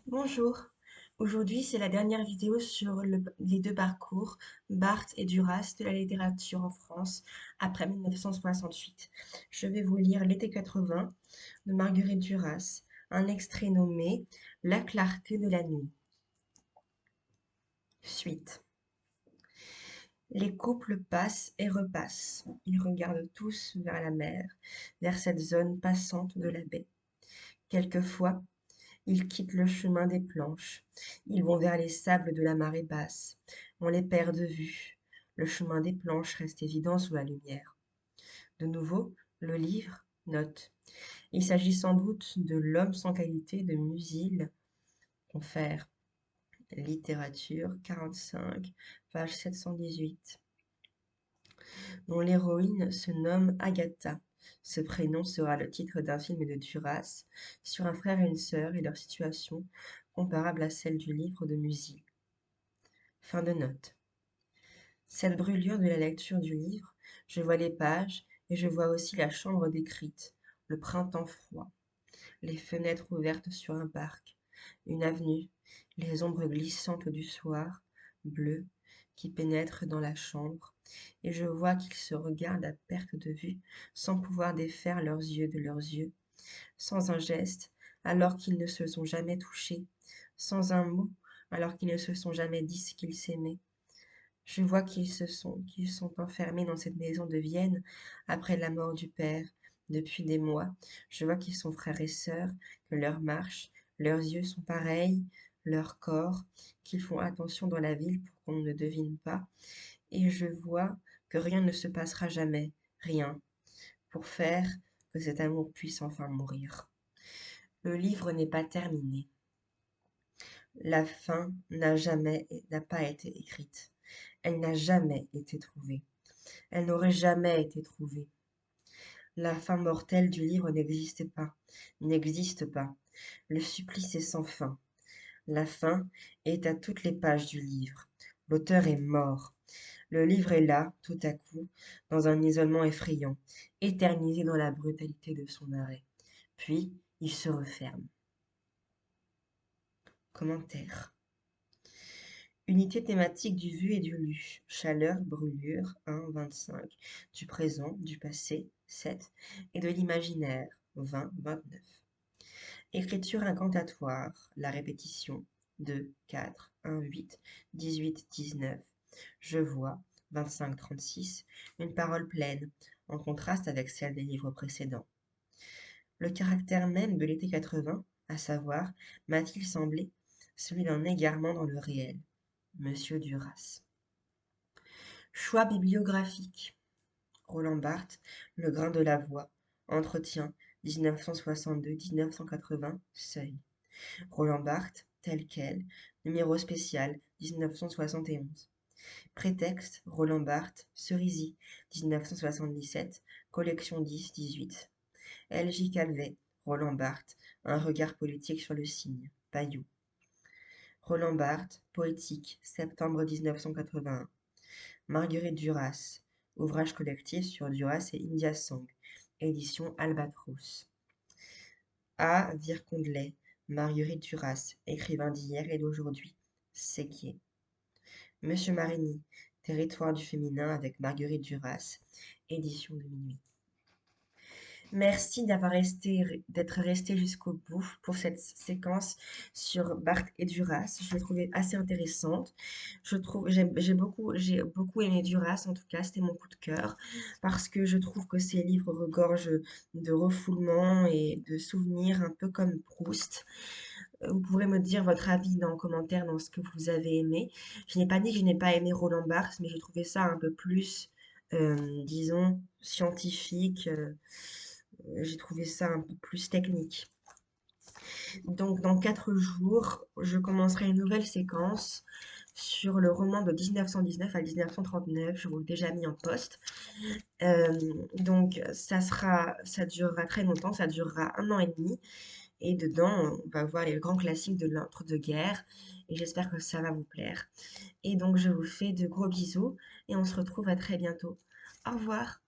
Bonjour, aujourd'hui c'est la dernière vidéo sur les deux parcours, Barthes et Duras, de la littérature en France après 1968. Je vais vous lire L'été 80 de Marguerite Duras, un extrait nommé La clarté de la nuit. Suite. Les couples passent et repassent. Ils regardent tous vers la mer, vers cette zone passante de la baie. Quelquefois, ils quittent le chemin des planches. Ils vont vers les sables de la marée basse. On les perd de vue. Le chemin des planches reste évident sous la lumière. De nouveau, le livre note. Il s'agit sans doute de L'homme sans qualité de Musil, confère Littérature 45, page 718, dont l'héroïne se nomme Agatha. Ce prénom sera le titre d'un film de Duras sur un frère et une sœur et leur situation comparable à celle du livre de Musil. Fin de note. Cette brûlure de la lecture du livre, je vois les pages et je vois aussi la chambre décrite, le printemps froid, les fenêtres ouvertes sur un parc, une avenue, les ombres glissantes du soir, bleues, qui pénètrent dans la chambre, et je vois qu'ils se regardent à perte de vue, sans pouvoir défaire leurs yeux de leurs yeux, sans un geste, alors qu'ils ne se sont jamais touchés, sans un mot, alors qu'ils ne se sont jamais dit ce qu'ils s'aimaient. Je vois qu'ils sont enfermés dans cette maison de Vienne après la mort du père, depuis des mois. Je vois qu'ils sont frères et sœurs, que leur marche, leurs yeux sont pareils, leur corps, qu'ils font attention dans la ville pour qu'on ne devine pas. Et je vois que rien ne se passera jamais, rien, pour faire que cet amour puisse enfin mourir. Le livre n'est pas terminé. La fin n'a pas été écrite. Elle n'a jamais été trouvée. Elle n'aurait jamais été trouvée. La fin mortelle du livre n'existe pas. Le supplice est sans fin. La fin est à toutes les pages du livre. L'auteur est mort. Le livre est là, tout à coup, dans un isolement effrayant, éternisé dans la brutalité de son arrêt. Puis, il se referme. Commentaire. Unité thématique du vu et du lu. Chaleur, brûlure, 1, 25. Du présent, du passé, 7. Et de l'imaginaire, 20, 29. Écriture incantatoire. La répétition, 2, 4, 1, 8, 18, 19. Je vois, 25, 36. Une parole pleine, en contraste avec celle des livres précédents. Le caractère même de l'été 80, à savoir, m'a-t-il semblé, celui d'un égarement dans le réel. Monsieur Duras. Choix bibliographique. Roland Barthes, Le grain de la voix. Entretien, 1962-1980, Seuil. Roland Barthes, tel quel, numéro spécial, 1971. Prétexte, Roland Barthes, Cerisy, 1977, collection 10-18. L.J. Calvet, Roland Barthes, Un regard politique sur le cygne, Paillou. Roland Barthes, Poétique, septembre 1981. Marguerite Duras, ouvrage collectif sur Duras et India Song, édition Albatros. A. Vircondelet, Marguerite Duras, écrivain d'hier et d'aujourd'hui, Séquier. Monsieur Marigny, Territoire du féminin avec Marguerite Duras, édition de minuit. Merci d'être resté jusqu'au bout pour cette séquence sur Barthes et Duras. Je l'ai trouvée assez intéressante. J'ai beaucoup aimé Duras, en tout cas, c'était mon coup de cœur, parce que je trouve que ces livres regorgent de refoulement et de souvenirs un peu comme Proust. Vous pourrez me dire votre avis dans le commentaire dans ce que vous avez aimé. Je n'ai pas dit que je n'ai pas aimé Roland Barthes, mais j'ai trouvé ça un peu plus, disons, scientifique. J'ai trouvé ça un peu plus technique. Donc, dans 4 jours, je commencerai une nouvelle séquence sur le roman de 1919 à 1939. Je vous l'ai déjà mis en poste. Donc, ça durera très longtemps, ça durera 1 an et demi. Et dedans, on va voir les grands classiques de l'entre-deux-guerres. Et j'espère que ça va vous plaire. Et donc, je vous fais de gros bisous et on se retrouve à très bientôt. Au revoir.